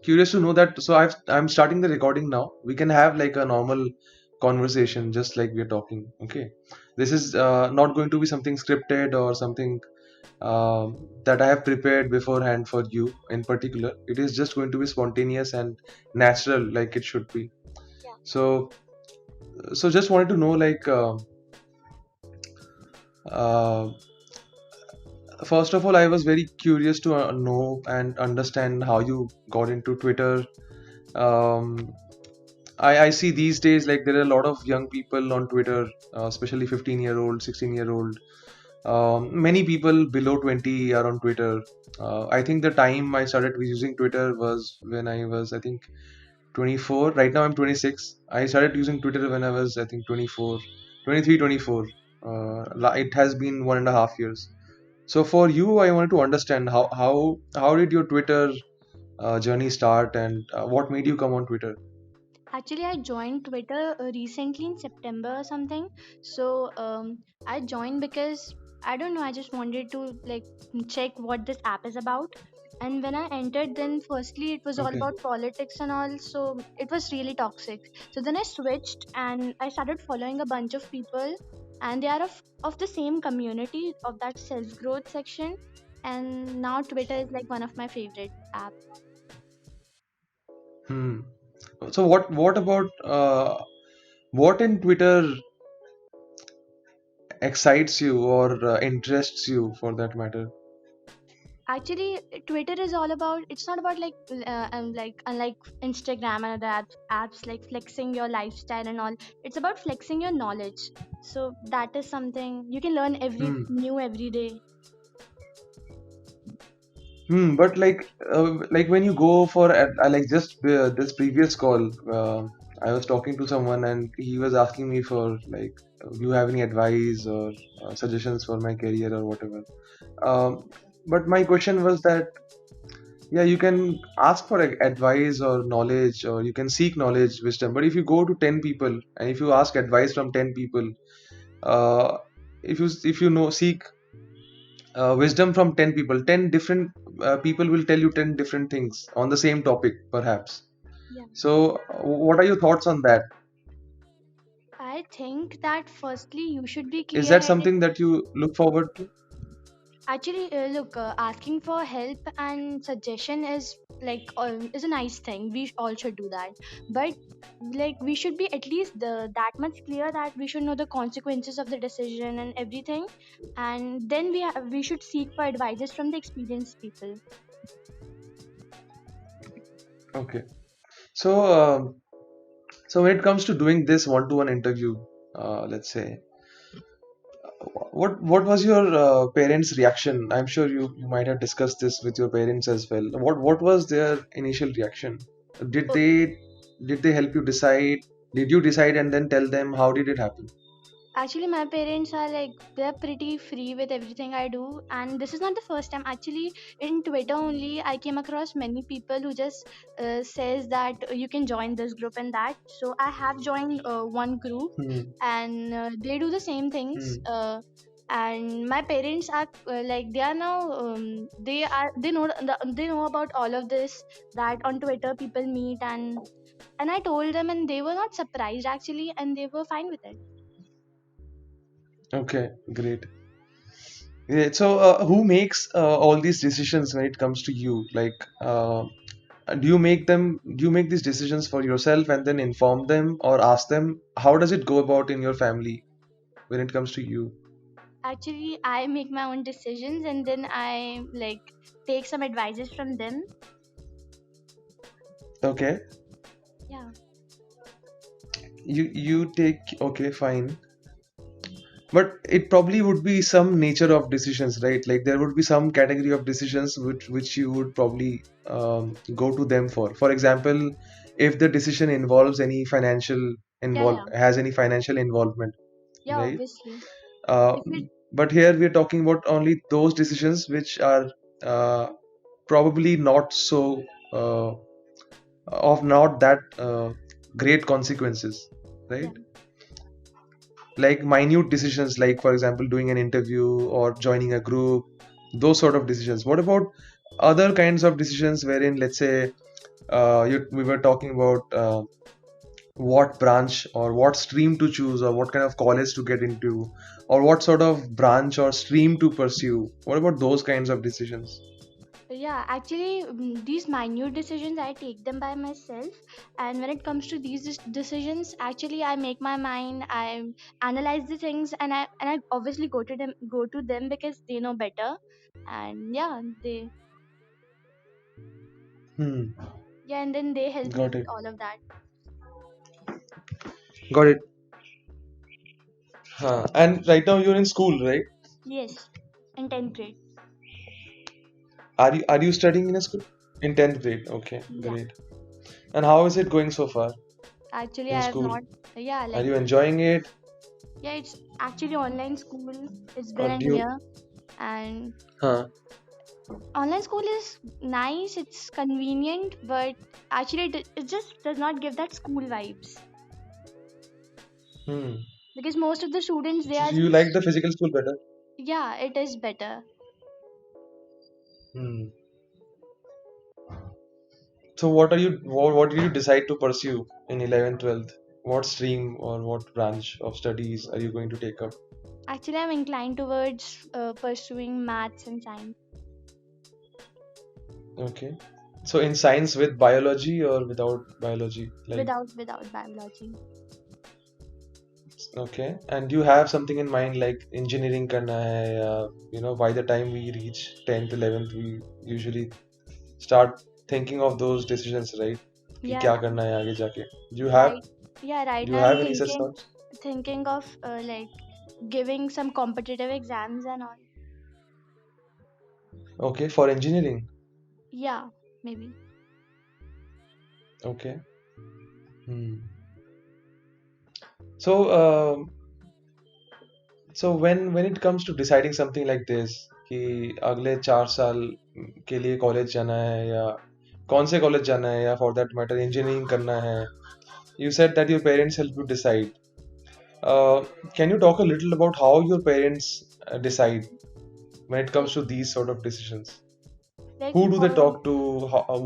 Curious to know that. So I'm starting the recording now. We can have like a normal conversation, just like we're talking. Okay. This is not going to be something scripted or something that I have prepared beforehand for you in particular. It is just going to be spontaneous and natural, like it should be. Yeah. So, so just wanted to know, like, uh, first of all, I was very curious to know and understand how you got into Twitter. Um, I see these days like there are a lot of young people on Twitter, especially 15-year-old, 16-year-old. Many people below 20 are on Twitter. I think the time I started using Twitter was when I was, I think, 24. Right now I'm 26. I started using Twitter when I was, I think, 24, 23, 24. It has been 1.5 years. So for you, I wanted to understand how did your Twitter journey start, and what made you come on Twitter? Actually, I joined Twitter recently in September or something. So I joined because I don't know. I just wanted to like check what this app is about. And when I entered, then firstly it was all Okay. about politics and all. So it was really toxic. So then I switched and I started following a bunch of people, and they are of the same community of that self growth section. And now Twitter is like one of my favorite apps. Hmm. So what about what in Twitter excites you or interests you for that matter? Actually, Twitter is all about. It's not about like unlike Instagram and other apps like flexing your lifestyle and all. It's about flexing your knowledge. So that is something you can learn every Hmm. new every day. But like when you go for like just this previous call, I was talking to someone and he was asking me for like, do you have any advice or suggestions for my career or whatever. Um, but my question was that, yeah, you can ask for advice or knowledge, or you can seek knowledge, wisdom. But if you go to 10 people and if you ask advice from 10 people, uh, if you know seek wisdom from 10 people, 10 different people will tell you 10 different things on the same topic perhaps. Yeah. So what are your thoughts on that? I think that firstly you should be Is clear that headed. something that you look forward to? Actually, look, asking for help and suggestion is a nice thing. All should do that, but like we should be at least that much clear that we should know the consequences of the decision and everything, and then we should seek for advices from the experienced people. Okay. So um, so when it comes to doing this one-to-one interview, let's say, what was your parents' reaction? I'm sure you might have discussed this with your parents as well. What was their initial reaction? Did Okay. they did they help you decide? Did you decide and then tell them? How did it happen? Actually, my parents are like they're pretty free with everything I do, and this is not the first time. Actually, in Twitter only, I came across many people who just says that you can join this group and that. So I have joined one group, Hmm. and they do the same things. Hmm. And my parents are like they are now they know about all of this, that on Twitter people meet, and I told them and they were not surprised actually, and they were fine with it. Okay, great. Yeah, so who makes all these decisions when it comes to you? Like, do you make these decisions for yourself and then inform them or ask them? How does it go about in your family when it comes to you? Actually, I make my own decisions and then I like take some advices from them. Okay, Yeah. you take, okay, fine. But it probably would be some nature of decisions, right? Like there would be some category of decisions which you would probably go to them for. For example, if the decision involves any financial Yeah, yeah. has any financial involvement, Yeah, right? obviously. Uh, If it but here we are talking about only those decisions which are uh, probably not so of not that great consequences, right? Yeah. Like minute decisions, like for example doing an interview or joining a group, those sort of decisions. What about other kinds of decisions wherein, let's say, we were talking about what branch or what stream to choose or what kind of college to get into or what sort of branch or stream to pursue. What about those kinds of decisions? Yeah, actually, these minute decisions I take them by myself, and when it comes to these decisions, actually I make my mind, I analyze the things, and I obviously go to them because they know better, and Hmm. and then they help me Got with it. all of that. Got it. Huh. And right now you're in school, right? Yes, in 10th grade. Are you studying in a school? In 10th grade. Okay, Yeah, great. And how is it going so far actually in I have school? not. Yeah, Are like you enjoying it? yeah, it's actually online school. It's Or been a do you? year, and Huh. online school is nice, it's convenient, but actually it just does not give that school vibes Hmm. because most of the students they So are you like just, the physical school better? yeah, it is better. Hmm. So what did you decide to pursue in 11th, 12th? What stream or what branch of studies are you going to take up? Actually, I'm inclined towards pursuing maths and science. Okay. So in science with biology or without biology? Like, Without biology. okay. And do you have something in mind like engineering करना है या by the time we reach 10th, 11th we usually start thinking of those decisions, right? कि Yeah, क्या करना है आगे जाके. Do you have right. Yeah, right do now you I'm have any such thoughts? thinking of like giving some competitive exams and all. Okay, for engineering. Yeah, maybe. Okay. Hmm. So, so when it comes to deciding something like this कि अगले 4 साल के लिए college जाना है या कौन से कॉलेज जाना है या for that matter engineering करना है, you said that your parents help you decide. Uh, can you talk a little about how your parents decide when it Like, comes to these sort of decisions? like Who do they for talk to?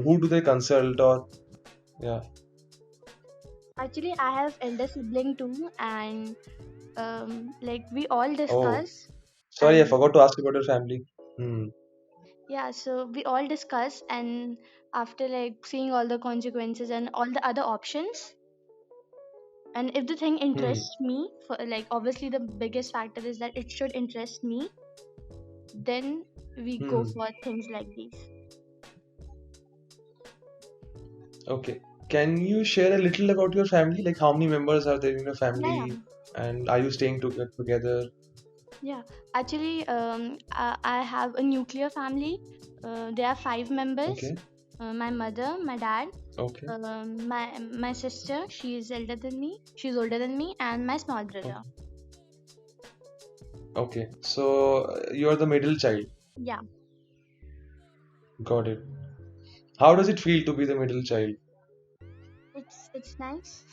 Who do they consult? Or yeah. actually I have elder sibling too, and like we all Oh, discuss, sorry, I and forgot to ask about your family. Hmm. yeah, so we all discuss, and after like seeing all the consequences and all the other options, and if the thing Hmm. interests me, for like obviously the biggest factor is that it should interest me, then we go Hmm. for things like these. Okay. Can you share a little about your family? Like how many members are there in your Yeah, yeah, family, and are you staying together? yeah. Actually, I have a nuclear family. There are 5 members. Okay. My mother, my dad, Okay. my sister. She is elder than me. She's older than me, and my small brother. Okay. Okay. So you're the middle child. Yeah, Got it. How does it feel to be the middle child? it's nice.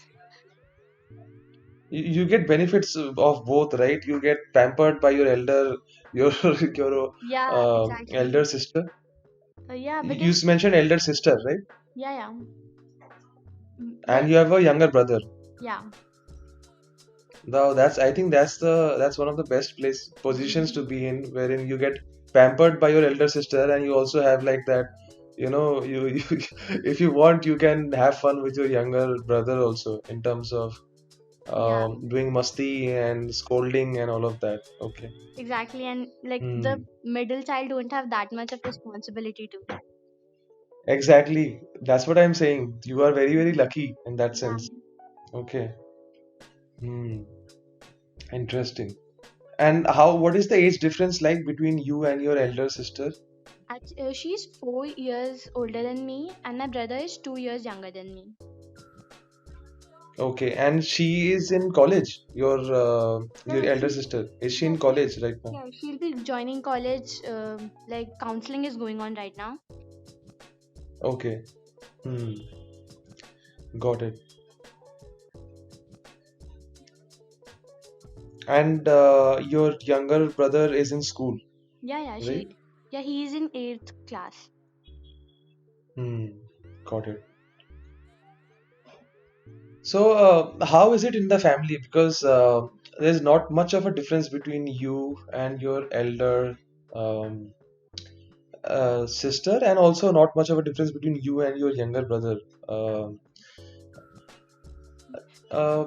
You get benefits of both, right? You get pampered by your your your Yeah, exactly. elder sister. Yeah, You because mentioned elder sister, right? yeah, yeah, And like you have a younger brother. yeah, Now that's I think that's one of the best place positions to be in, wherein you get pampered by your elder sister, and you also have like that. You if you want, you can have fun with your younger brother also in terms of yeah, doing musti and scolding and all of that. Okay. exactly. And like the Hmm. middle child don't have that much of responsibility too. Exactly. That's what I'm saying. You are very, very lucky in that Yeah, sense. Okay. Hmm. Interesting. And what is the age difference like between you and your elder sister? she's 4 years older than me, and my brother is 2 years younger than me. Okay. And she is in college. Your Yeah, elder sister. Is she yeah, in college right now? she'll be joining college. Like counseling is going on right now. Okay. Hmm. Got it. And your younger brother is in school, Yeah, right? he is in 8th class. Hmm. Got it. So, how is it in the family? Because there's not much of a difference between you and your elder um, sister, and also not much of a difference between you and your younger brother. Um uh,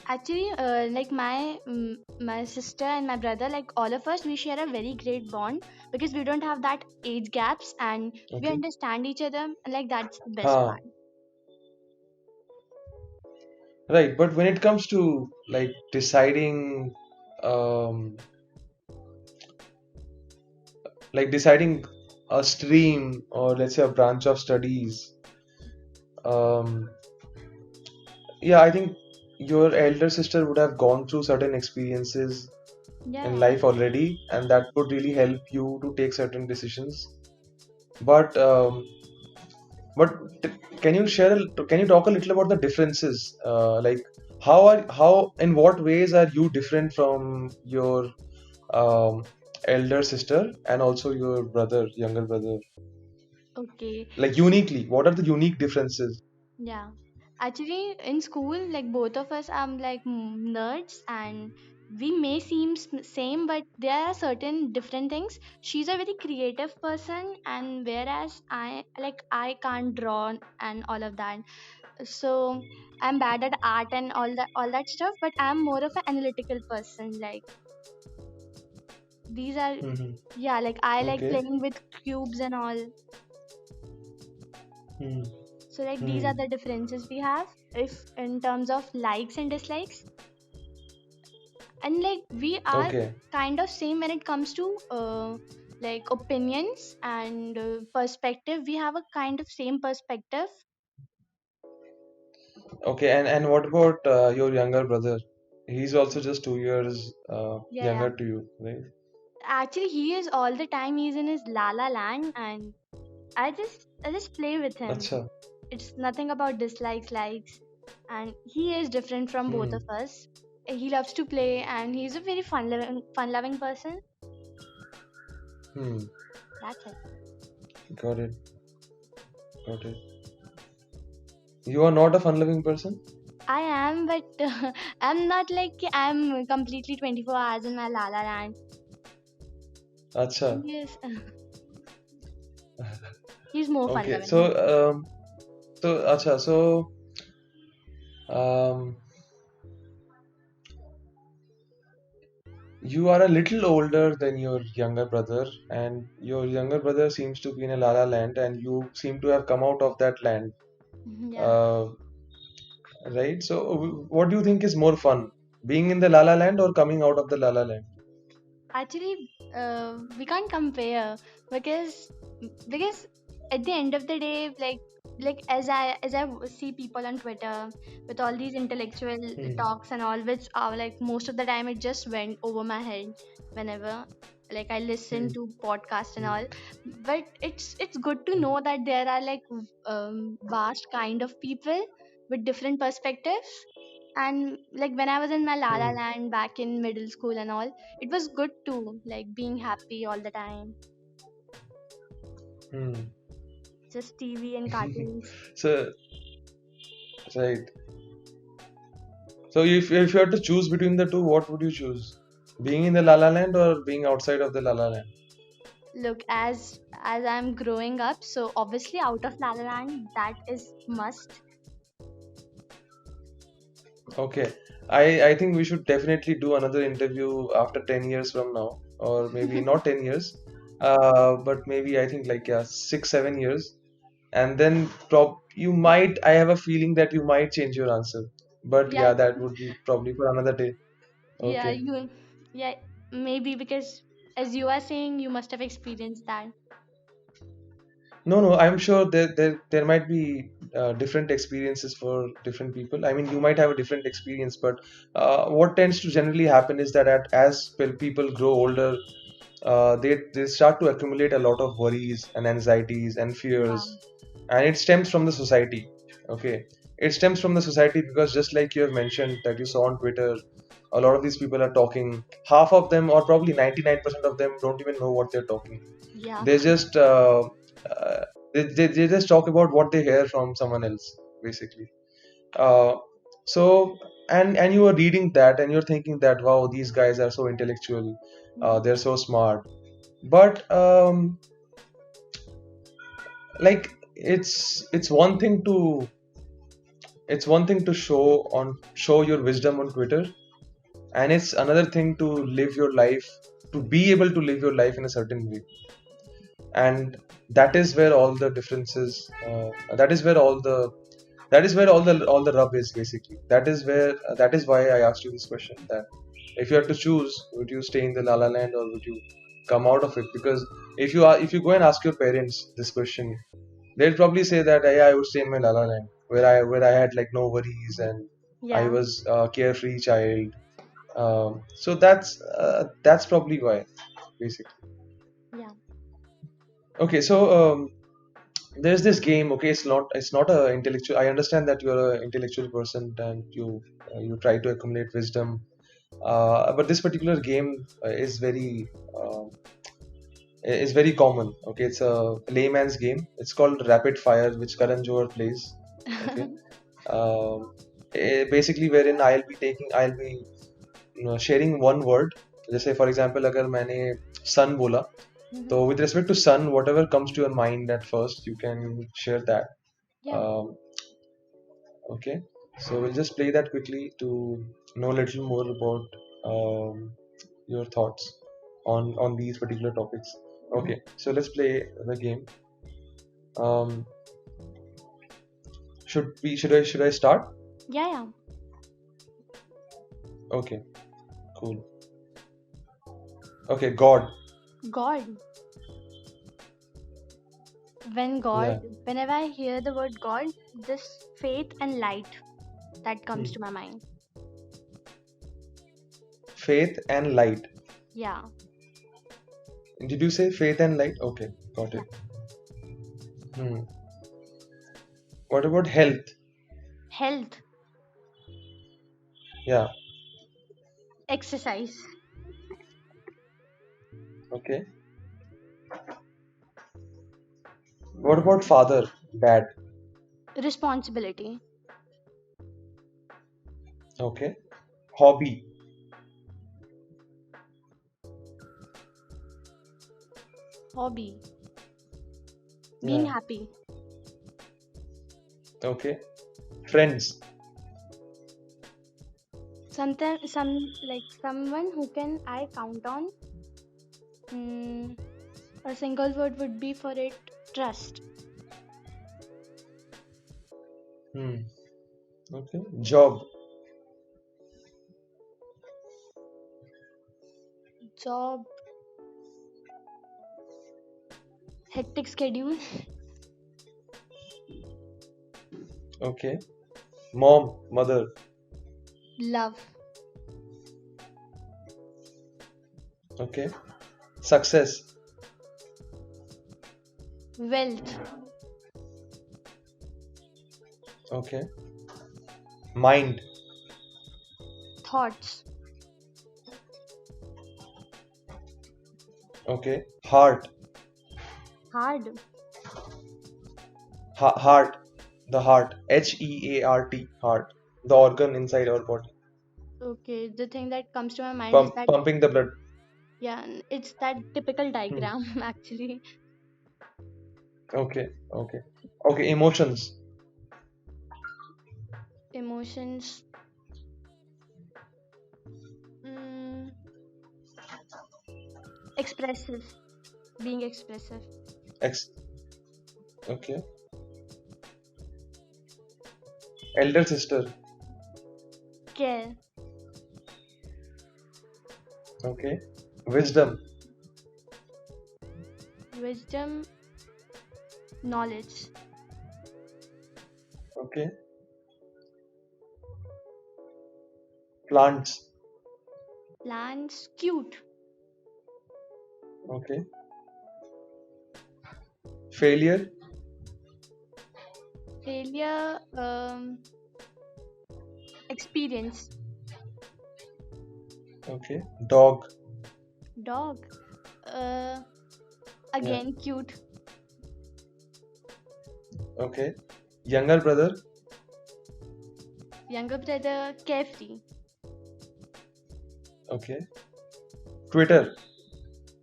Actually, like my sister and my brother, like all of us, we share a very great bond because we don't have that age gaps and we okay. understand each other. And like that's the best Ah, part. right. But when it comes to like deciding, um, deciding a stream or let's say a branch of studies, um, yeah, I think your elder sister would have gone through certain experiences in Yeah. life already, and that would really help you to take certain decisions. But but can you share? Can you talk a little about the differences? Like how in what ways are you different from your um, elder sister and also your brother, younger brother? Okay. Like uniquely, what are the unique differences? Yeah. Actually, in school, like both of us are like nerds, and we may seem same, but there are certain different things. She's a very creative person, and whereas I can't draw and all of that. So I'm bad at art and all that stuff, but I'm more of an analytical person. Like these are, Hmm. yeah, like I like Okay. playing with cubes and all. Hmm. So like these Hmm. are the differences we have if in terms of likes and dislikes. And like we are Okay. kind of same when it comes to like opinions and perspective. We have a kind of same perspective. Okay. And what about your younger brother? He's also just 2 years Yeah, yeah. younger to you, right? Actually, he is all the time. He's in his Lala land, and I just play with him. Acha. It's nothing about dislikes, likes, and he is different from both of Hmm. us. He loves to play, and he's a very fun loving person. Hmm. That's it. Got it. Got it. You are not a fun-loving person? I am, but I'm not like I'm completely 24 hours in my Lala land. Acha. Yes, he's more fun Okay. loving. Acha. Um, you are a little older than your younger brother, and your younger brother seems to be in a La La land, and you seem to have come out of that land. Yeah. Uh, right? So, what do you think is more fun, being in the La La land or coming out of the La La land? Actually, we can't compare because because at the end of the day, like as I see people on Twitter with all these intellectual Hmm. talks and all, which are like most of the time it just went over my head whenever like I listen Hmm. to podcasts and Hmm. all. But it's good to know that there are like vast kind of people with different perspectives. And like when I was in my La La Hmm. land back in middle school and all, it was good too, like being happy all the time, Hmm. just TV and cartoons. So, right. So, if you had to choose between the two, what would you choose? Being in the La La land or being outside of the La La land? Look, as I'm growing up, so obviously out of La La land, that is must. Okay. I think we should definitely do another interview after 10 years from now, or maybe not 10 years, but maybe I think like yeah, 6, 7 years. And then you might, I have a feeling that you might change your answer. But Yeah, yeah, that would be probably for another day. yeah, Okay. you, yeah, maybe because as you are saying, you must have experienced that. No, no, I'm sure there might be different experiences for different people. I mean, you might have a different experience, but what tends to generally happen is that as people grow older, they start to accumulate a lot of worries and anxieties and Yeah, fears, and it stems from the society. Okay, it stems from the society because just like you have mentioned that you saw on Twitter, a lot of these people are talking. Half of them, or probably 99% of them, don't even know what they're talking. yeah, They just uh, they just talk about what they hear from someone else, basically. Uh, so and you are reading that and you're thinking that wow, these guys are so intellectual, Yeah. they're so smart. But like it's one thing to show your wisdom on Twitter, and it's another thing to live your life, to be able to live your life in a certain way. And that is where all the differences, that is where all the rub is basically. That is why I asked you this question, that if you have to choose, would you stay in the La La Land or would you come out of it? Because if you go and ask your parents this question, they'll probably say that yeah, I would stay in my La La Land, where I had like no worries and I Yeah. was a carefree child. So that's probably why, basically. Yeah. Okay, so there's this game. Okay, it's not a intellectual. I understand that you're an intellectual person and you try to accumulate wisdom. But this particular game is very common. Okay, it's a layman's game. It's called Rapid Fire, which Karan Johar plays. Okay, um, basically wherein I'll be sharing one word. जैसे for example अगर मैंने sun बोला, Mhm. so with respect to sun, whatever comes to your mind at first, you can share that. Yeah. Um, okay, so we'll just play that quickly to know a little more about your thoughts on these particular topics. Okay, so let's play the game. Um, should I start? Yeah. Yeah. Okay, cool. Okay, God. God. Yeah. Whenever I hear the word God, this faith and light that comes Hmm. to my mind. Faith and light. Yeah. Did you say faith and light? Okay, got Yeah. it. Hmm. What about health? Health, Yeah. exercise, Okay. What about father, dad? responsibility, Okay. Hobby. hobby, being Yeah. happy, Okay. Friends. someone who can I count on. Mm, a single word would be for it: trust. Hmm. Okay. Job. Job, hectic schedule, Okay. Mom, mother. love, Okay. Success. wealth, Okay. Mind. thoughts, Okay. Heart. hard. Heart. The heart. Heart. Heart. The organ inside our body. Okay, the thing that comes to my mind is that, Pumping the blood. yeah, it's that typical Hmm. diagram actually. Okay. Okay. Okay. Emotions. Emotions, mm, expressive, being expressive, Ex. Okay. Elder sister. care, Okay. Wisdom. wisdom, knowledge, Okay. Plants. plants, cute, Okay. Failure. failure, experience, Okay. Dog. dog, uh, Yeah. again cute, Okay. Younger brother. Younger brother, carefree. Okay. Twitter.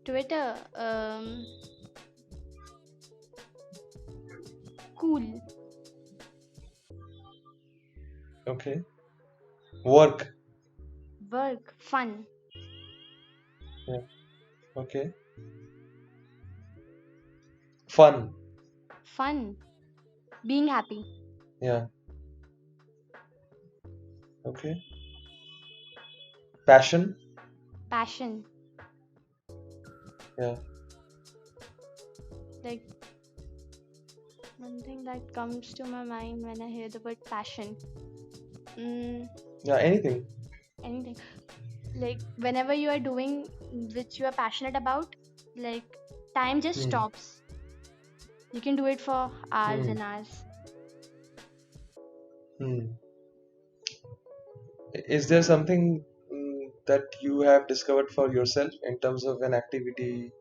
Twitter, cool. Okay. Work. Work, fun. Yeah. Okay. Fun. Fun, being happy. Yeah. Okay. Passion. Passion, Yeah. like one thing that comes to my mind when I hear the word passion. Mm, Yeah. Anything. anything. Like whenever you are doing which you are passionate about, like time just Hmm. stops. You can do it for hours Hmm. and hours. Hmm. Is there something that you have discovered for yourself in terms of an activity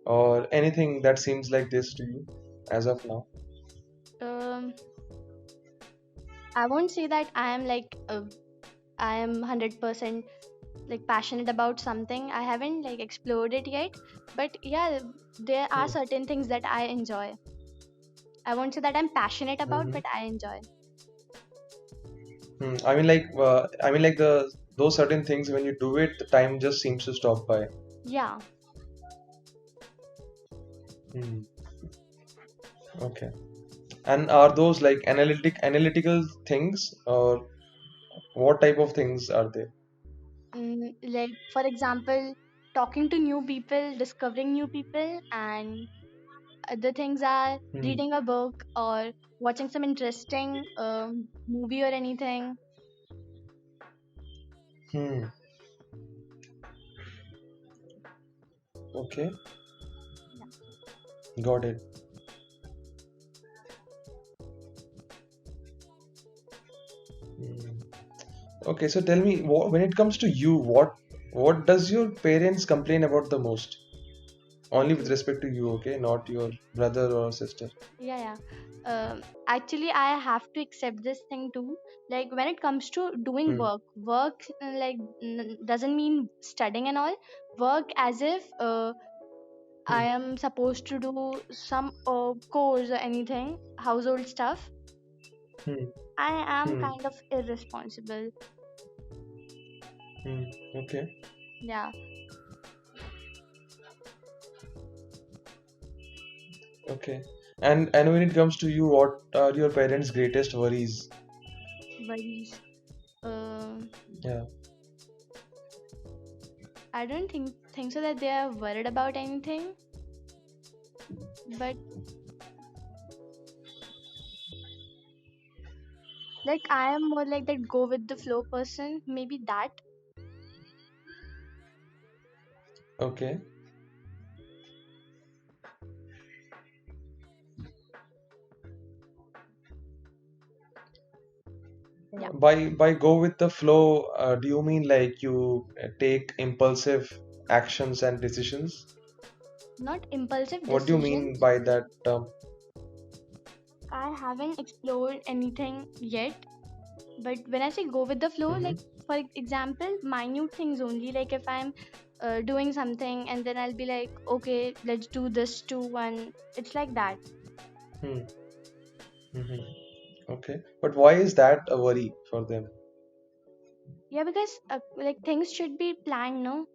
or anything that seems like this to you as of now? Um, I won't say that I am I am 100% like passionate about something. I haven't like explored it yet, but yeah, there are Hmm. certain things that I enjoy. I won't say that I'm passionate about, Hmm. but I enjoy. Hmm. I mean, like the those certain things when you do it, the time just seems to stop by. Yeah. Hmm. Okay. And are those like analytical things, or what type of things are they? Like for example, talking to new people, discovering new people, and other things are Hmm. reading a book or watching some interesting movie or anything. Hmm. Okay. Yeah. Got it. Hmm. Okay, so tell me, when it comes to you, what does your parents complain about the most? Only with respect to you, okay, not your brother or sister. Yeah, yeah. Actually, I have to accept this thing too. Like when it comes to doing Hmm. work doesn't mean studying and all. Work as if I Hmm. am supposed to do some course or anything, household stuff. Hmm. I am Hmm. kind of irresponsible. Hmm. Okay. Yeah, Okay. And when it comes to you, what are your parents' greatest worries? worries. Um, Yeah. I don't think so that they are worried about anything, but like I am more like that go with the flow person. Maybe that. Okay. Yeah, By go with the flow, do you mean like you take impulsive actions and decisions? not impulsive What do you mean decisions. by that term? I haven't explored anything yet, but when I say go with the flow, Mm-hmm. like for example, minute things only. Like if I'm doing something and then I'll be like, okay, let's do this too, and it's like that. Hmm. Mm-hmm. Okay. But why is that a worry for them? Yeah, because like things should be planned, no?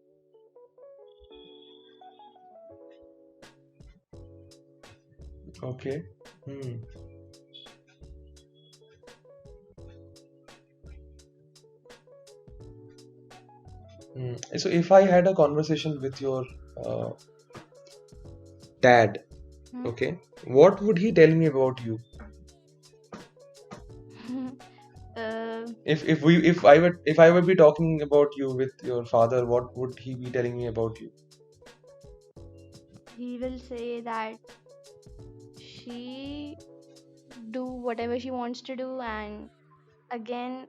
Okay. Hmm. Hmm. So if I had a conversation with your uh, dad, Hmm? okay, what would he tell me about you? uh, If I would be talking about you with your father, what would he be telling me about you? he will say that she do whatever she wants to do and again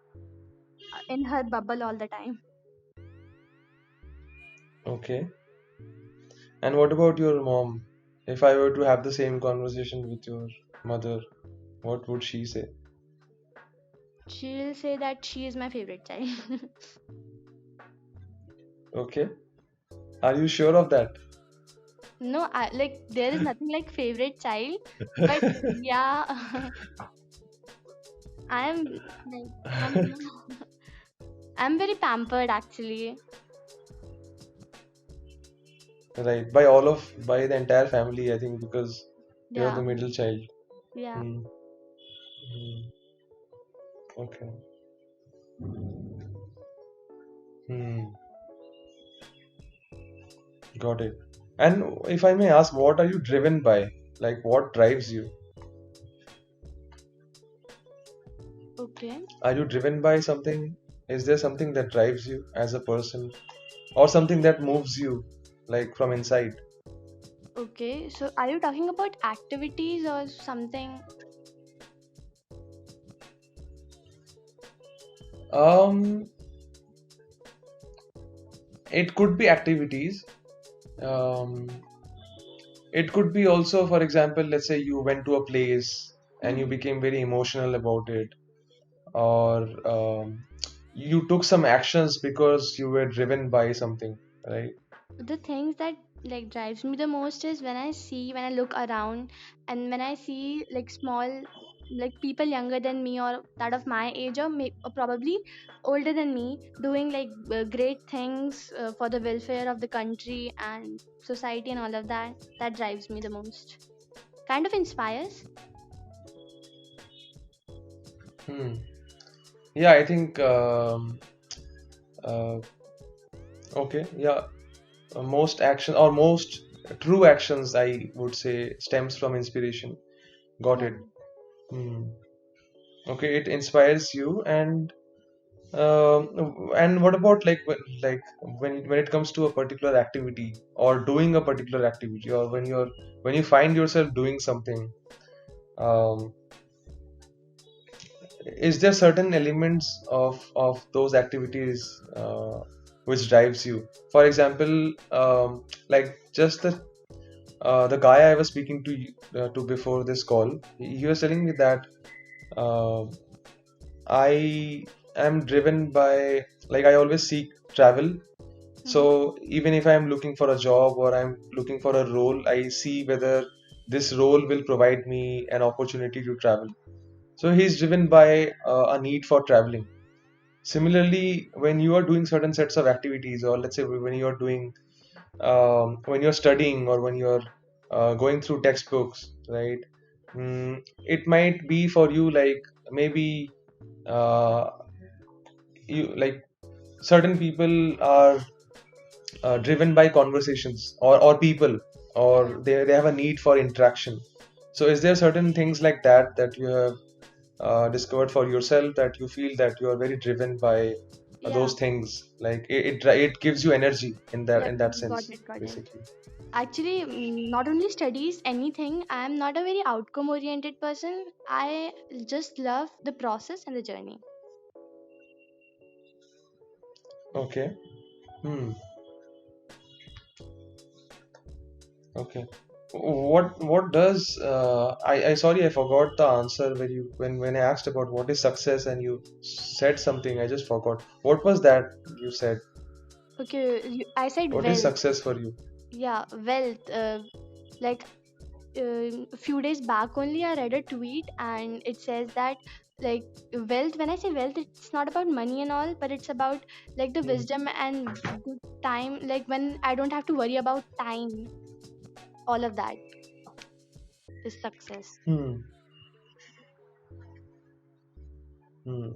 in her bubble all the time. Okay. And what about your mom? If I were to have the same conversation with your mother, what would she say? She'll say that she is my favorite child. Okay. Are you sure of that? No, like there is nothing like favorite child, but yeah, I am like I'm very pampered actually. Right. By the entire family, I think, because you're Yeah, the middle child. yeah. Hmm. Hmm. Okay. Hmm. Got it. And if I may ask, what are you driven by? Like, what drives you? Okay, Are you driven by something? Is there something that drives you as a person, or something that moves you, like from inside? okay. So are you talking about activities or something? Um, it could be activities. Um, it could be also, for example, let's say you went to a place and you Hmm. became very emotional about it, or you took some actions because you were driven by something, right? The things that like drives me the most is when I look around and when I see like small like people younger than me or that of my age or probably older than me doing like great things for the welfare of the country and society and all of that. That drives me the most, kind of inspires. Hmm. Yeah, I think uh, okay, yeah, most action or most true actions, I would say, stems from inspiration. Got Yeah, it. Hmm. Okay, it inspires you, and what about like when it comes to a particular activity or doing a particular activity, or when you find yourself doing something, um, is there certain elements of those activities which drives you? For example, like just the guy I was speaking to before this call, he was telling me that uh, I am driven by, like, I always seek travel. mm-hmm. So even if I'm looking for a job or I'm looking for a role, I see whether this role will provide me an opportunity to travel. So he's driven by a need for traveling. Similarly, when you are doing certain sets of activities, or let's say when you're doing when you're studying, or when you're going through textbooks, right? It might be for you like maybe uh, you like certain people are driven by conversations or people, Yeah, or they have a need for interaction. So is there certain things like that that you have discovered for yourself, that you feel that you are very driven by yeah, those things, like it gives you energy in that yeah. Got sense, it, got it. basically? Actually, not only studies, anything. I am not a very outcome oriented person. I just love the process and the journey. Okay. Hmm. Okay. What does I sorry, I forgot the answer when when I asked about what is success, and you said something, I just forgot. What was that you said? Okay, I said What is wealth. success for you? Yeah, wealth. Like a few days back only, I read a tweet and it says that like wealth. When I say wealth, it's not about money and all, but it's about like the Hmm. wisdom and good time. Like when I don't have to worry about time, all of that is success. Hmm. Hmm.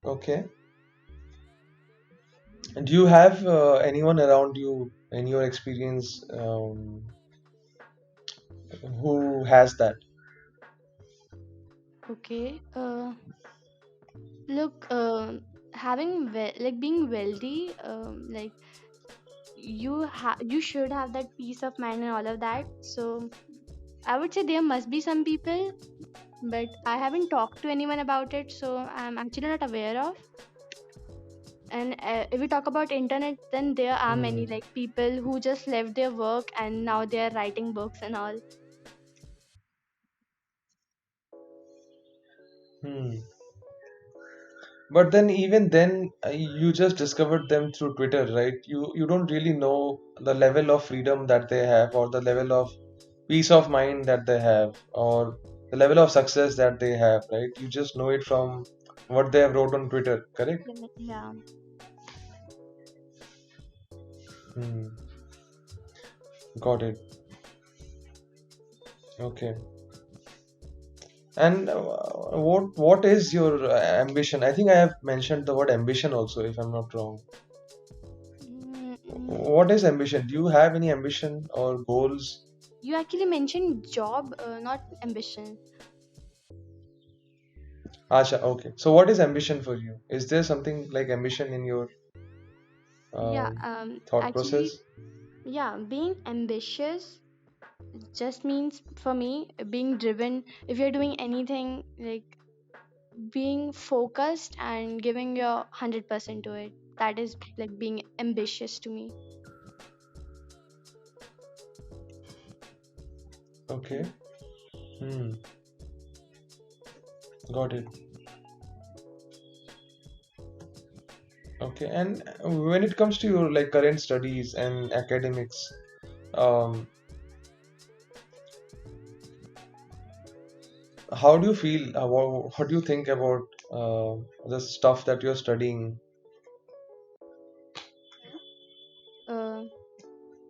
Okay. And do you have anyone around you in your experience who has that? Okay. Look, having like being wealthy, like you should have that peace of mind and all of that. So I would say there must be some people, but I haven't talked to anyone about it, so I'm actually not aware of. And if we talk about internet, then there are many Hmm. like people who just left their work and now they're writing books and all. Hmm. But then even then, you just discovered them through Twitter, right? You don't really know the level of freedom that they have, or the level of peace of mind that they have, or the level of success that they have, right? You just know it from what they have wrote on Twitter, correct? Yeah. Hmm. Got it. Okay. And what is your ambition? I think I have mentioned the word ambition also, if I'm not wrong. Mm, mm. What is ambition? Do you have any ambition or goals? You actually mentioned job, not ambition. Asha, okay. So what is ambition for you? Is there something like ambition in your Yeah, thought actually, process? yeah, being ambitious just means for me being driven. If you're doing anything, like being focused and giving your 100% to it, that is like being ambitious to me. Okay. Hmm. Got it. Okay. And when it comes to your like current studies and academics, um, how do you feel about, what do you think about the stuff that you're studying? uh,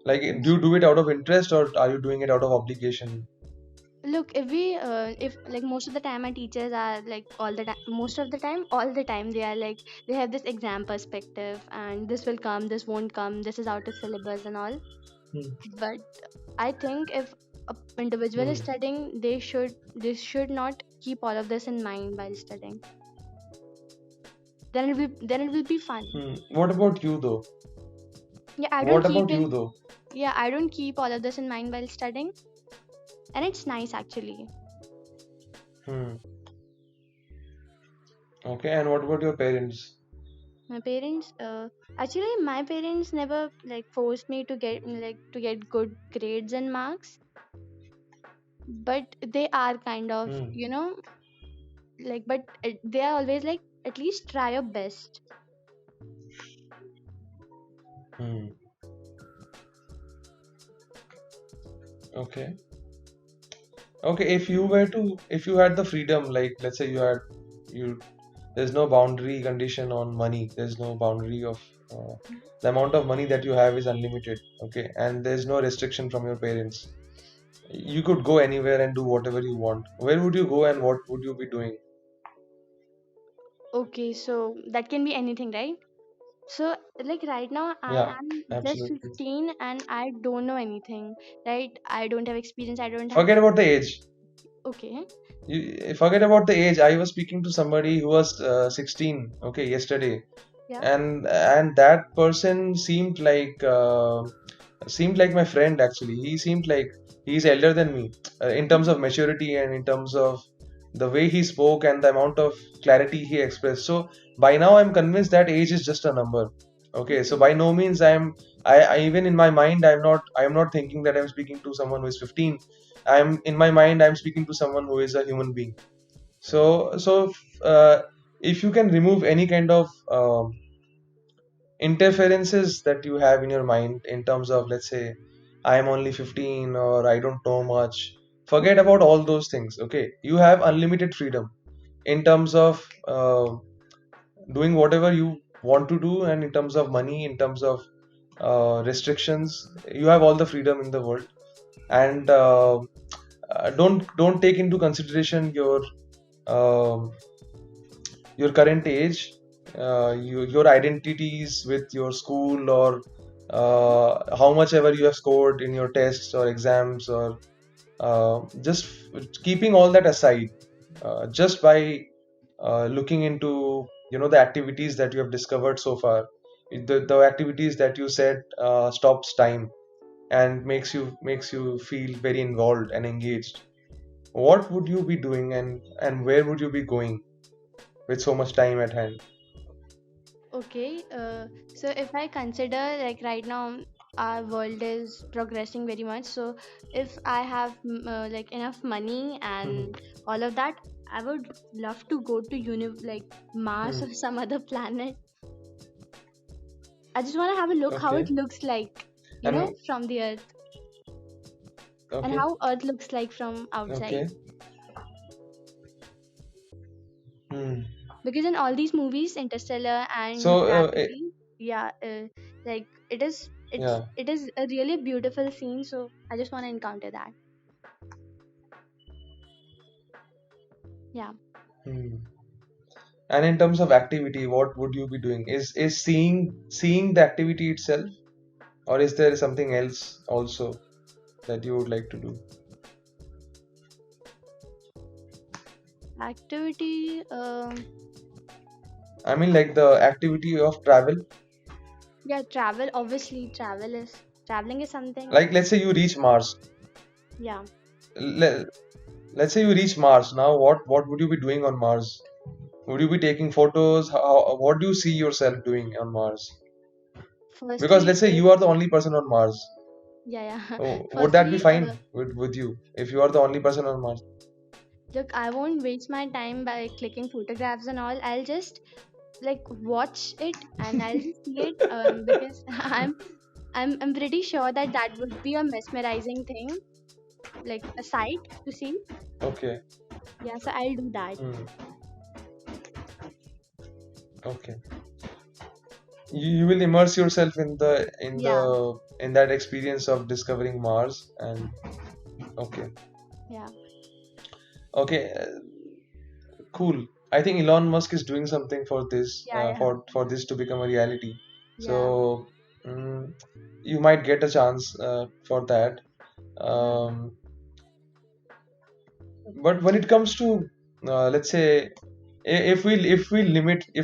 Like, do you do it out of interest or are you doing it out of obligation? Look, if we if like most of the time our teachers are like all the time, most of the time, all the time they are like they have this exam perspective and this will come, this won't come, this is out of syllabus and all. Hmm. But I think if a individual is Hmm. studying, they should not keep all of this in mind while studying. Then it will be fun. Hmm. What about you though? Yeah, I don't What keep about you in though? yeah, I don't keep all of this in mind while studying, and it's nice actually. Hmm. Okay, and what about your parents? My parents, actually, my parents never like forced me to get good grades and marks, but they are kind of, Hmm. but they are always like, at least try your best. Hmm. Okay. Okay, if you had the freedom, like let's say you, there's no boundary condition on money. There's no boundary of the amount of money that you have is unlimited. Okay, and there's no restriction from your parents. You could go anywhere and do whatever you want. Where would you go and what would you be doing? Okay, so that can be anything, right? So, like right now, I Yeah, am just absolutely. 15 and I don't know anything, right? I don't have experience. I don't have. Forget about the age. Okay. You forget about the age. I was speaking to somebody who was 16, okay, yesterday, Yeah. and that person seemed like my friend actually. He seemed like he's elder than me in terms of Mhm. maturity and in terms of the way he spoke and the amount of clarity he expressed. So by now I'm convinced that age is just a number. Okay, so Okay. by no means I even in my mind I'm not thinking that I'm speaking to someone who is 15. I'm in my mind I'm speaking to someone who is a human being. So uh, if you can remove any kind of interferences that you have in your mind in terms of, let's say, I am only 15 or I don't know much, forget Mhm. about all those things. Okay, you have unlimited freedom in terms of doing whatever you want to do, and in terms of money, in terms of restrictions, you have all the freedom in the world. And don't take into consideration um your current age, your identities with your school, or how much ever you have scored in your tests or exams, or just keeping all that aside, just by looking into the activities that you have discovered so far, the activities that you said stops time and makes you feel very involved and engaged. What would you be doing, and where would you be going with so much time at hand? Okay, so if I consider like right now our world is progressing very much, so if I have like enough money and all of that, I would love to go to like Mars Hmm. or some other planet. I just want to have a look how it Okay. looks like, And from the Earth, and okay. how Earth looks like from outside. Okay. Hmm. Because in all these movies, Interstellar and So Gravity, yeah, like yeah. it is a really beautiful scene. So I just want to encounter that. Yeah. Hmm. And in terms of activity, what would you be doing? Is seeing the activity itself, or is there something else also that you would like to do? Activity. I mean, like the activity of travel. Yeah, travel. Obviously, traveling is something. Like let's say you reach Mars. Yeah. Let, let's say you reach Mars. Now, what would you be doing on Mars? Would you be taking photos? What do you see yourself doing on Mars? Because Firstly, let's say you are the only person on Mars. yeah, yeah. Oh, would that be Firstly, fine with you if you are the only person on Mars? look, I won't waste my time by clicking photographs and all. I'll just like watch it and I'll just see it. Because I'm pretty sure that that would be a mesmerizing thing, like a sight to see. Okay. Yeah, so I'll do that. Hmm. Okay. You will immerse yourself in Yeah, that experience of discovering Mars and okay. yeah, Okay, cool. I think Elon Musk is doing something for this, yeah, yeah, for this to become a reality. yeah. So mm, you might get a chance for that. Yeah. Um, but when it comes to let's say if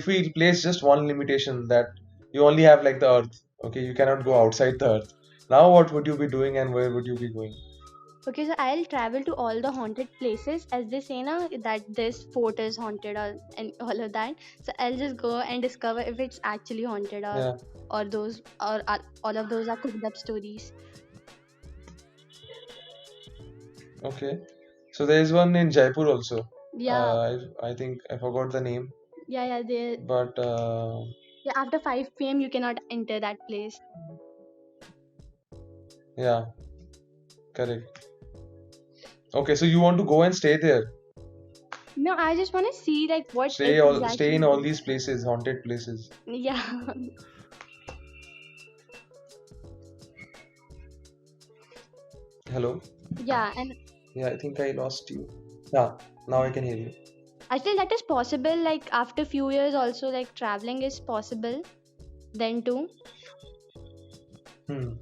we place just one limitation that you only have like the Earth, okay, you cannot go outside the Earth. Now, what would you be doing and where would you be going? Okay, so I'll travel to all the haunted places, as they say now that this fort is haunted, and all of that. So I'll just go and discover if it's actually haunted, Yeah. or all of those are cooked up stories. Okay. So there is one in Jaipur also. Yeah, I think I forgot the name, yeah, yeah. but Yeah, after 5 p.m. you cannot enter that place. yeah, correct. Okay, so you want to go and stay there, No, I just want to see like what it is stay in actually. all these places, haunted places. Yeah, Hello. yeah, and Yeah, I think I lost you. Yeah, now I can hear you. I feel that is possible. Like after few years, also like traveling is possible then too. Hmm.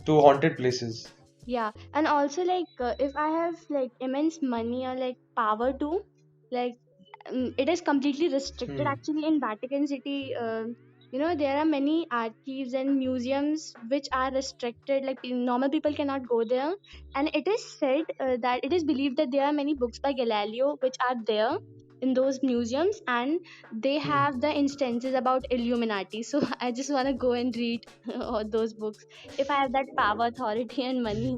To haunted places. Yeah, and also like if I have like immense money or like power too, like it is completely restricted Hmm. actually in Vatican City. There are many archives and museums which are restricted. Like normal people cannot go there, and it is said that it is believed that there are many books by Galileo which are there in those museums, and they Hmm. have the instances about Illuminati. So I just want to go and read all those books if I have that power, authority, and money.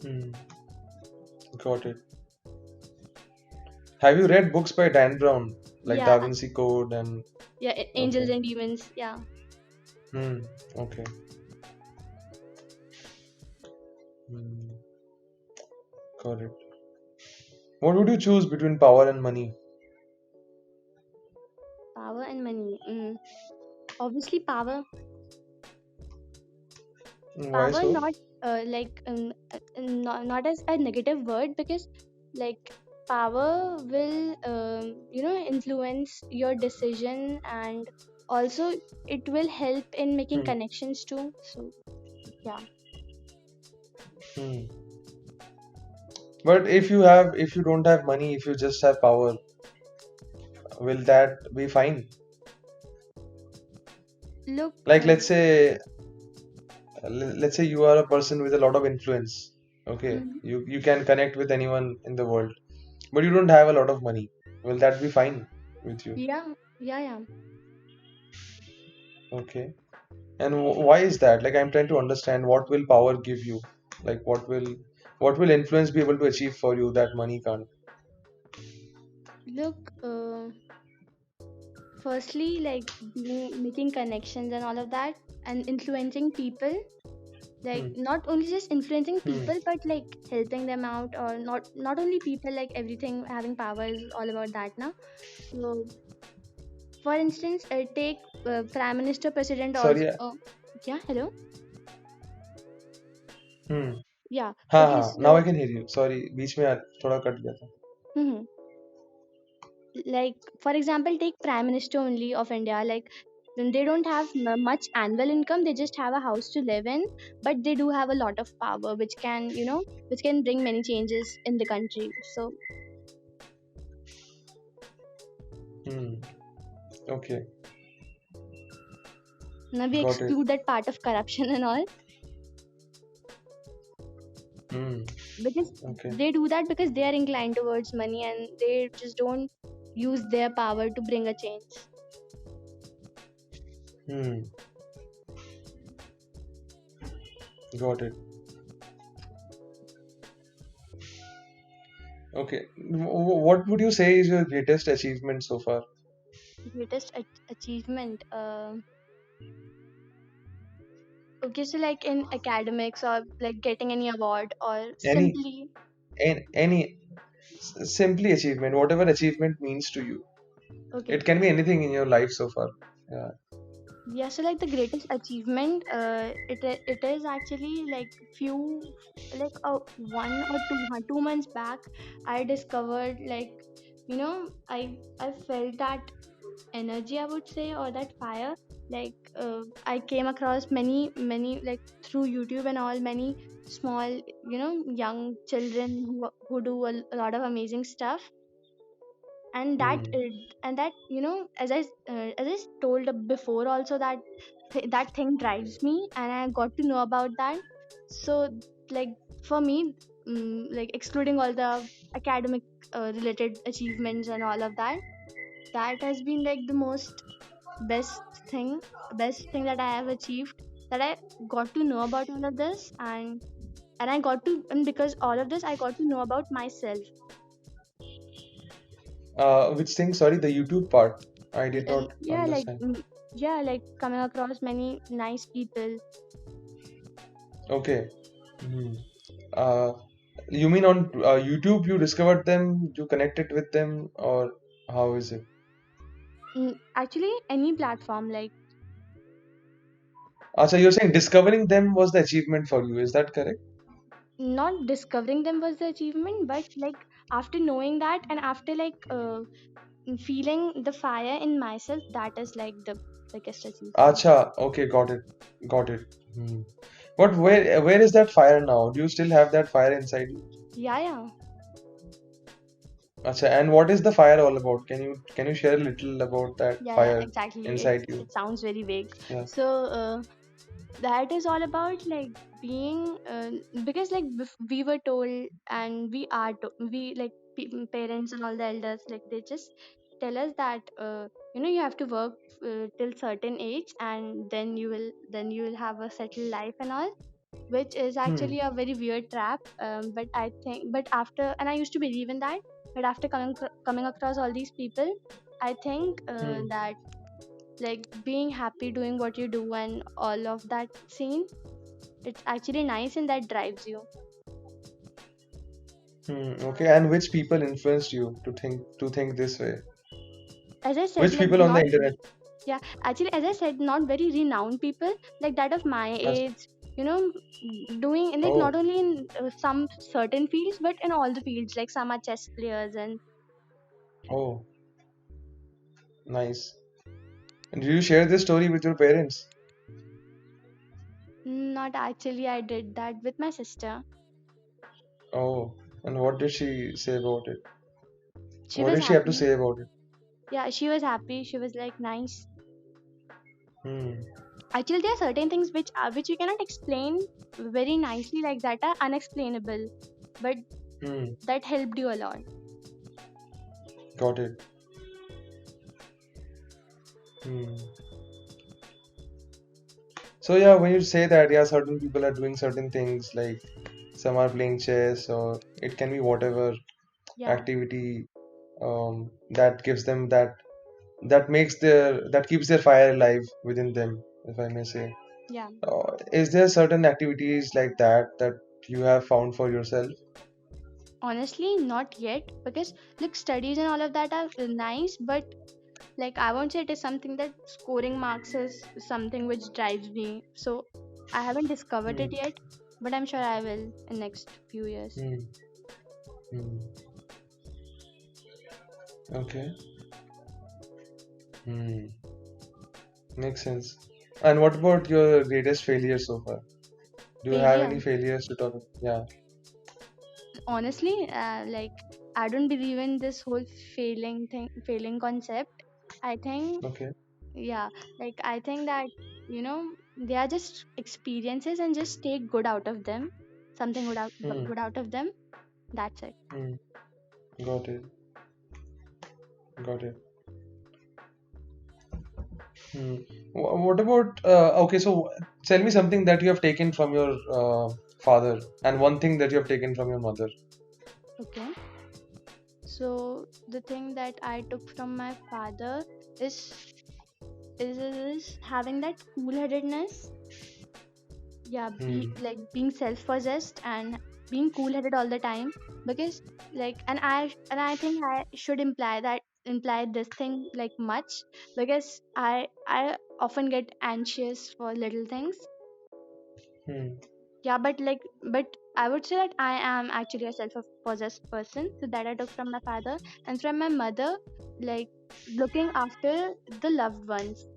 Hmm. Got it. Have you read books by Dan Brown, like Yeah, Da Vinci Code and yeah, angels okay. and demons. Yeah. Hmm. Okay. Hmm. Got it. What would you choose between power and money? Power and money. Obviously, power. Why Power, so? not not as a negative word, because like power will influence your decision, and also it will help in making Hmm. connections too. So yeah. Hmm. But if you don't have money, if you just have power, will that be fine? Look. Like let's say you are a person with a lot of influence. Okay, Mhm. you can connect with anyone in the world, but you don't have a lot of money. Will that be fine with you? Yeah, yeah, yeah. Okay. And why is that? Like I'm trying to understand what will power give you? Like what will What will influence be able to achieve for you that money can't? Look, firstly, like making connections and all of that, and influencing people. Like Hmm. not only just influencing Hmm. people, but like helping them out, or not only people. Like everything having power is all about that now. So, for instance, take prime minister, president also. Sorry. Yeah, hello. Hmm. Yeah. हाँ Okay. हाँ, now I So, can hear you. Sorry, बीच में थोड़ा cut गया था. hmm like for example, take prime minister only of India. Like then they don't have much annual income. They just have a house to live in, but they do have a lot of power, which can which can bring many changes in the country. So Hmm. Okay, now we got it. exclude that part of corruption and all, Hmm. because Okay. they do that because they are inclined towards money, and they just don't use their power to bring a change. Hmm. Got it. Okay. What would you say is your greatest achievement so far? Greatest achievement. Okay, so like in academics, or like getting any award, or Any, simply any simply achievement, whatever achievement means to you. okay. It can be anything in your life so far. Yeah. Yeah, so like the greatest achievement, it is actually like few, like 1 or 2 months back, I discovered, like I felt that energy, I would say, or that fire. Like I came across many, like through YouTube and all, many small, young children who do a lot of amazing stuff. And that Hmm. and that as I told before also, that that thing drives me, and I got to know about that. So, like, for me, like excluding all the academic related achievements and all of that, that has been like the most best thing best thing that I have achieved, that I got to know about all of this. And because all of this I got to know about myself. Which thing? Sorry, the YouTube part. I did not Yeah, like understand. yeah, like coming across many nice people. Okay. Hmm. Uh, you mean on YouTube you discovered them, you connected with them, or how is it? Actually, any platform, like So you're saying discovering them was the achievement for you, is that correct? not discovering them was the achievement, but like after knowing that, and after like feeling the fire in myself, that is like the biggest achievement. Okay, got it. Got it. Hmm. But where is that fire now? Do you still have that fire inside you? Yeah, yeah. And what is the fire all about? Can you share a little about that Yeah, fire exactly. inside you? It sounds very vague. Yeah. So that is all about like being because like we were told, and we like parents and all the elders, like they just tell us that you have to work till certain age, and then you will have a settled life and all, which is Hmm. actually a very weird trap. But I think, but after, and I used to believe in that, but after coming across all these people, I think Hmm. that like being happy doing what you do and all of that scene, it's actually nice, and that drives you. Hmm. Okay. And which people influenced you to think this way? As I said, Which like people on the not internet? yeah, actually, as I said, not very renowned people, like that of my As- age, you know doing like Oh, not only in some certain fields, but in all the fields, like some are chess players and oh, nice. And do you share this story with your parents? not actually. I did that with my sister. Oh, and what did she say about it? She What was did she have to happy. say about it? Yeah, she was happy. She was like nice. Hmm. Actually, there are certain things which we cannot explain very nicely, like that are unexplainable, but Hmm. that helped you a lot. Got it. Hmm. So yeah, when you say that, yeah, certain people are doing certain things, like some are playing chess, or it can be whatever Yeah, activity that gives them that keeps their fire alive within them, if I may say. yeah. Is there certain activities like that you have found for yourself? Honestly, not yet, because look, studies and all of that are nice, but like I won't say it is something that scoring marks is something which drives me. So I haven't discovered it Hmm. yet, but I'm sure I will in next few years. Hmm. Hmm. Okay. Hmm. Makes sense. And what about your greatest failure so far? Do you have any Failure. failures to talk? Yeah. Honestly, like I don't believe in this whole failing concept. I think, Okay. yeah, like I think that, they are just experiences and just take good out of them, something Hmm. good out of them. That's it. Hmm. Got it. Got it. Hmm. What about okay, so tell me something that you have taken from your father and one thing that you have taken from your mother. Okay. So the thing that I took from my father is is having that cool-headedness. Yeah, Hmm. being self-possessed and being cool-headed all the time. Because like, and I think I should imply this thing like much, because I often get anxious for little things. Hmm. Yeah, but I would say that I am actually a self-possessed person. So that I took from my father, and from my mother, like looking after the loved ones.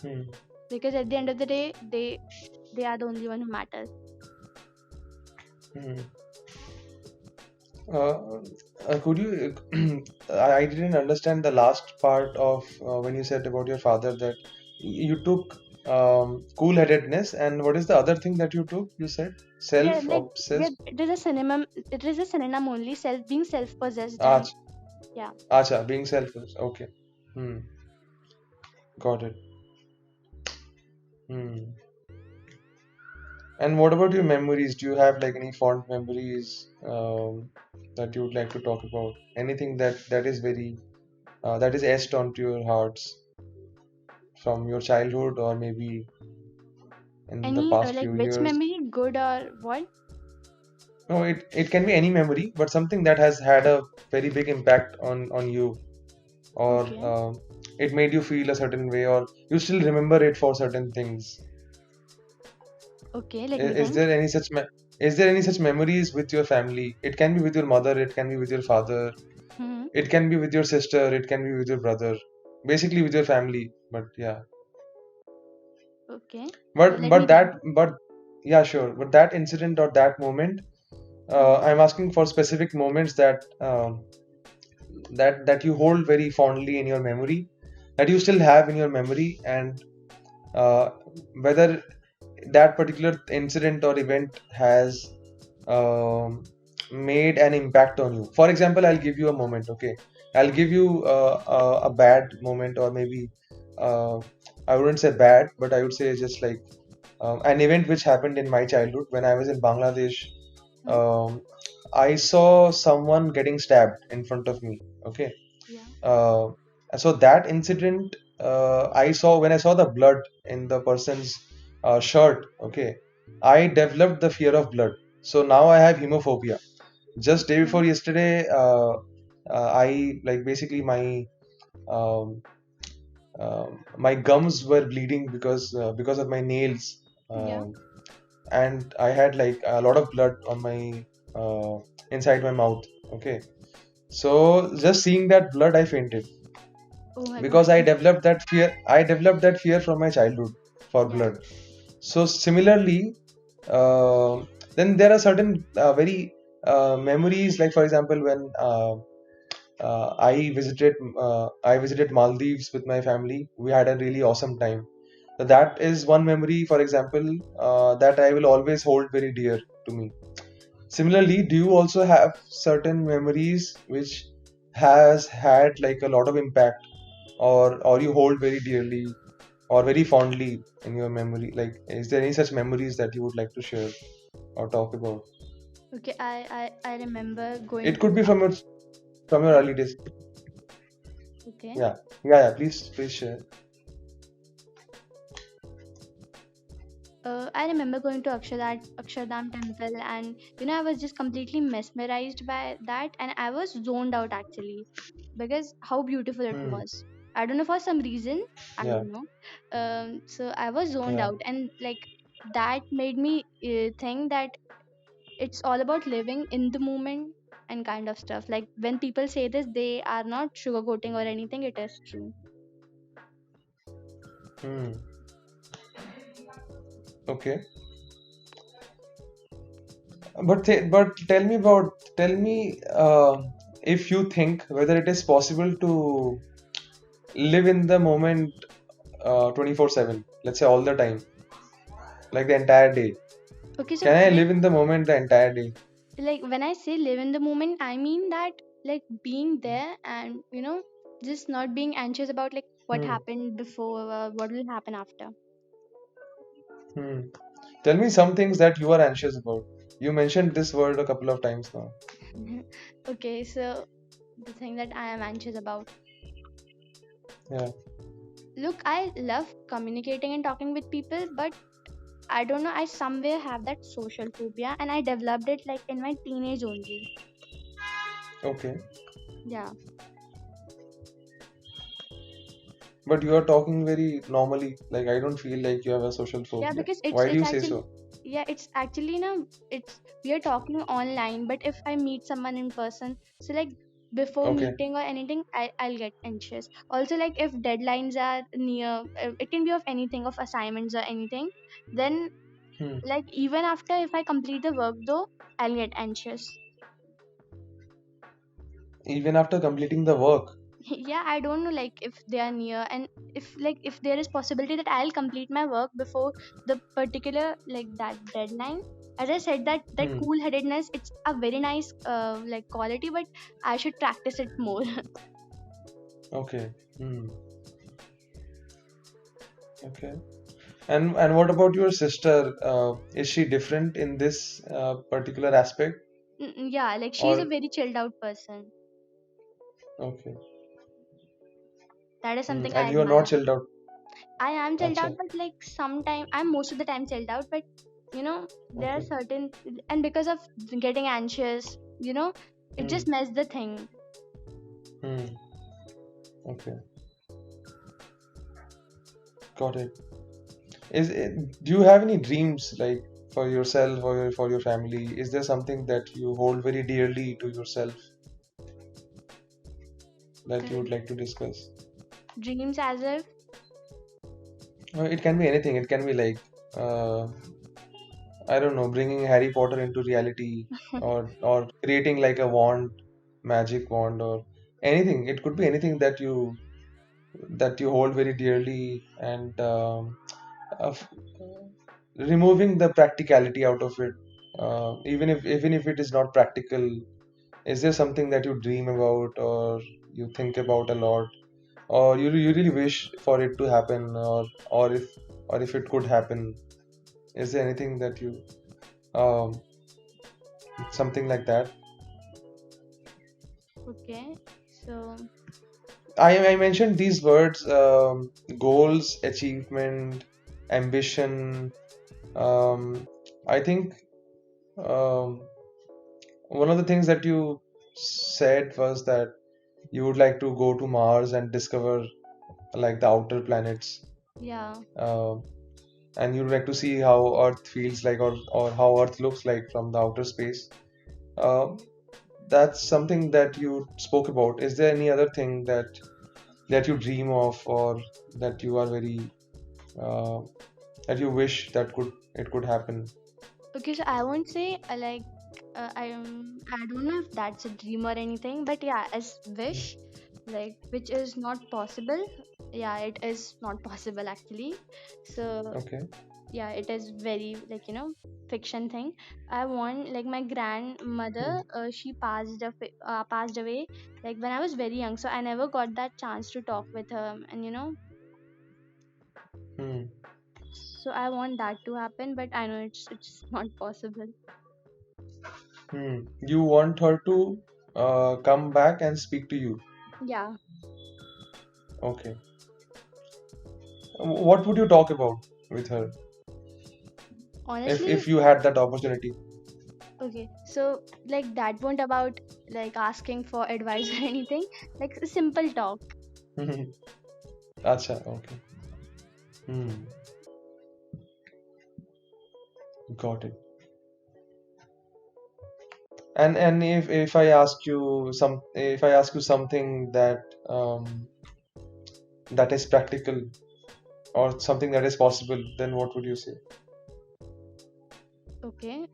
Hmm. Because at the end of the day, they are the only one who matters. Hmm. Uh, could you? I didn't understand the last part of when you said about your father that you took cool-headedness, and what is the other thing that you took? You said Yeah, like, yeah, self-obsessed. it is a synonym only, being self-possessed, and Ach, yeah. acha, being self-possessed. Okay. Hmm. Got it. Hmm. And what about your memories? Do you have like any fond memories that you would like to talk about? Anything that is very that is etched onto your hearts from your childhood or maybe in the Any past like few which years? memory, good or what? No, it can be any memory, but something that has had a very big impact on you, or Okay, it made you feel a certain way, or you still remember it for certain things. okay, let me Is think. there any is there any such memories with your family? It can be with your mother, it can be with your father, Hmm. it can be with your sister, it can be with your brother, basically with your family. But yeah, Okay, but let me but think. that but yeah, sure. But that incident or that moment, Hmm. I'm asking for specific moments that you hold very fondly in your memory, that you still have in your memory, and uh, whether that particular incident or event has um, made an impact on you. For example, I'll give you a moment. Okay, I'll give you a bad moment, or maybe uh, I wouldn't say bad, but I would say just like an event which happened in my childhood when I was in Bangladesh. Hmm. um, I saw someone getting stabbed in front of me. Okay, Yeah. uh, so that incident, I saw when I saw the blood in the person's shirt. Okay, I developed the fear of blood. So now I have hemophobia. Just day Okay. before yesterday, I like basically um, my gums were bleeding because of my nails. Yeah. Um, and I had like a lot of blood on my uh, inside my mouth. Okay, so just seeing that blood, I fainted Oh my God. because I developed that fear. I developed that fear from my childhood for Yeah. blood. So similarly, uh, then there are certain very memories. Like for example, when I visited Maldives with my family, we had a really awesome time. So that is one memory, for example, that I will always hold very dear to me. Similarly, do you also have certain memories which has had like a lot of impact, or you hold very dearly or very fondly in your memory? Like, is there any such memories that you would like to share? or talk about? Okay, I remember going It to could be from your yeah, early days. okay. Yeah, yeah. Please share. I remember going to Akshardham temple, and I was just completely mesmerized by that, and I was zoned out actually because how beautiful it Hmm. was. I don't know, for some reason, I Yeah, don't know. So I was zoned yeah. out, and like that made me think that it's all about living in the moment and kind of stuff. Like when people say this, they are not sugarcoating or anything. It is true. Hmm. Okay. But tell me if you think whether it is possible to live in the moment 24/7. Let's say all the time, like the entire day. Okay, so Can I like live in the moment the entire day? like when I say live in the moment, I mean that like being there and just not being anxious about like what Hmm. happened before, what will happen after. Hmm. Tell me some things that you are anxious about. You mentioned this word a couple of times now. Okay, so the thing that I am anxious about. Yeah. Look, I love communicating and talking with people, but I don't know, I somewhere have that social phobia and I developed it like in my teenage only. Okay. Yeah. But you are talking very normally. Like I don't feel like you have a social Yeah, phobia. because Why do it's you say actually so? yeah, it's actually it's we are talking online, but if I meet someone in person, so like before Okay. meeting or anything, I'll get anxious. Also, like if deadlines are near, it can be of anything, of assignments or anything, then Hmm. like even after if I complete the work though, I'll get anxious. Even after completing the work. Yeah, I don't know like if they are near, and if there is possibility that I'll complete my work before the particular like that deadline. As I said, that Hmm. cool headedness, it's a very nice like quality, but I should practice it more. Okay. Hmm. Okay. And what about your sister? Is she different in this particular aspect? Yeah, like she's a Or very chilled out person. okay. That is Hmm. something I And you are not admire. chilled out. I am chilled out, Acha. but like sometime I'm most of the time chilled out, but there are Okay. certain, and because of getting anxious, it Hmm. just messed the thing. Hmm. Okay. Got it. Do you have any dreams like for yourself or for your family? Is there something that you hold very dearly to yourself that you would like to discuss? Dreams as if It can be anything. It can be like, uh, I don't know, bringing Harry Potter into reality, or creating like a wand, magic wand, or anything. It could be anything that you hold very dearly, and of removing the practicality out of it. Even if it is not practical, is there something that you dream about or you think about a lot, or you really wish for it to happen, or if it could happen? Is there anything that you um something like that? okay, so I mentioned these words: goals, achievement, ambition. I think um, one of the things that you said was that you would like to go to Mars and discover like the outer planets, yeah. uh, and you'd like to see how Earth feels like, or how Earth looks like from the outer space. Uh, that's something that you spoke about. Is there any other thing that you dream of, or that you are very uh, that you wish that could happen? Okay, so I won't say I don't know if that's a dream or anything, but yeah, as wish, like which is not possible. Yeah, it is not possible actually. So Okay. yeah, it is very like fiction thing. I want like my Hmm. grandmother, she passed away like when I was very young, so I never got that chance to talk with her, and Hmm. So I want that to happen, but I know it's not possible. You want her to come back and speak to you. Yeah, Okay. What would you talk about with her if honestly. you had that opportunity? Okay, so like that won't about like asking for advice or anything, like a simple talk. Acha, okay. Hmm. Got it. And if I ask you if I ask you something that is practical or something that is possible, then what would you say? Okay,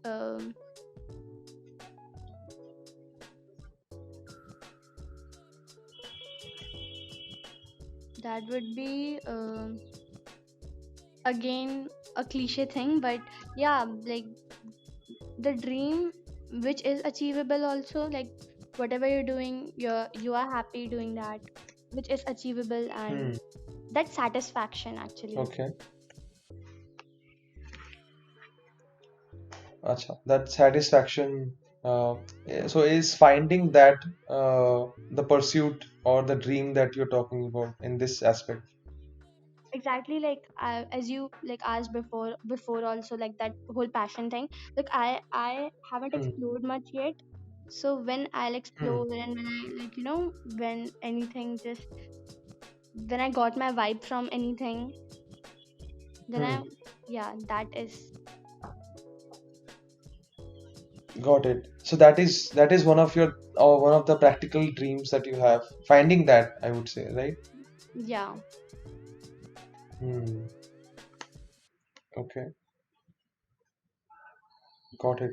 that would be again a cliche thing, but yeah, like the dream which is achievable also, like whatever you're doing, you are happy doing that, which is achievable, and Hmm. that satisfaction actually. Okay. Acha. That satisfaction. So is finding that the pursuit or the dream that you're talking about in this aspect? Exactly, like as you like asked before also, like that whole passion thing. Like I haven't Hmm. explored much yet, so when I'll Hmm. explore and when I like when anything just when I got my vibe from anything, then Hmm. I yeah, that is. Got it. So that is one of your or one of the practical dreams that you have. Finding that, I would say, right? Yeah. Hmm. Okay. Got it.